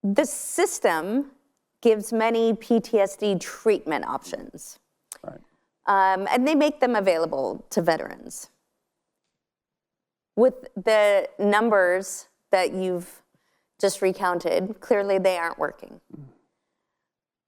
The system gives many PTSD treatment options. Right. And they make them available to veterans. With the numbers that you've just recounted, clearly they aren't working.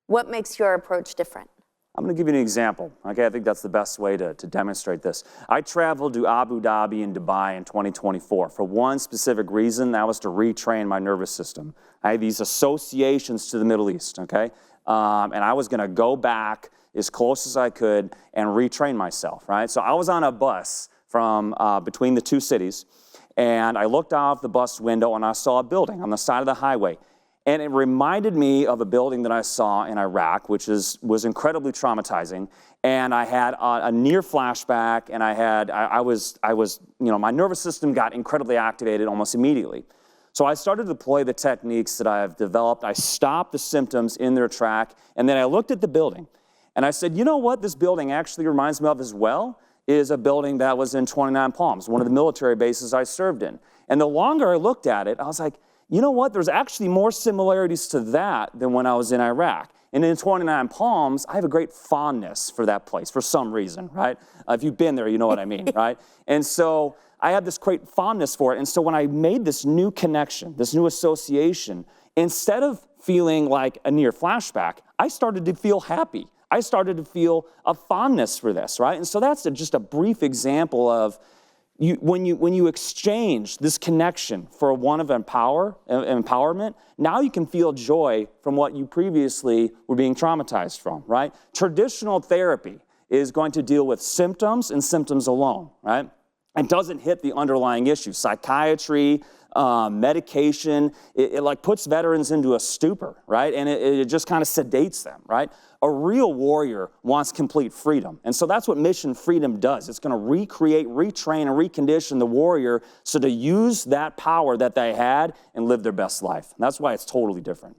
What makes your approach different? I'm going to give you an example. Okay, I think that's the best way to demonstrate this. I traveled to Abu Dhabi and Dubai in 2024 for one specific reason. That was to retrain my nervous system. I had these associations to the Middle East, okay? And I was going to go back as close as I could and retrain myself, right? So I was on a bus from between the two cities, and I looked out the bus window and I saw a building on the side of the highway. And it reminded me of a building that I saw in Iraq, which was incredibly traumatizing. And I had a near flashback, and I was, my nervous system got incredibly activated almost immediately. So I started to deploy the techniques that I've developed. I stopped the symptoms in their track, and then I looked at the building. And I said, you know what this building actually reminds me of as well is a building that was in 29 Palms, one of the military bases I served in. And the longer I looked at it, I was like, you know what? There's actually more similarities to that than when I was in Iraq. And in 29 Palms, I have a great fondness for that place for some reason, right? If you've been there, you know what I mean, right? And so I have this great fondness for it. And so when I made this new connection, this new association, instead of feeling like a near flashback, I started to feel happy. I started to feel a fondness for this, right? And so that's just a brief example of when you exchange this connection for one of empowerment, now you can feel joy from what you previously were being traumatized from, right? Traditional therapy is going to deal with symptoms and symptoms alone, right? It doesn't hit the underlying issue. Psychiatry, medication, it like puts veterans into a stupor, right? And it just kind of sedates them, right? A real warrior wants complete freedom. And so that's what Mission Freedom does. It's going to recreate, retrain, and recondition the warrior so to use that power that they had and live their best life. And that's why it's totally different.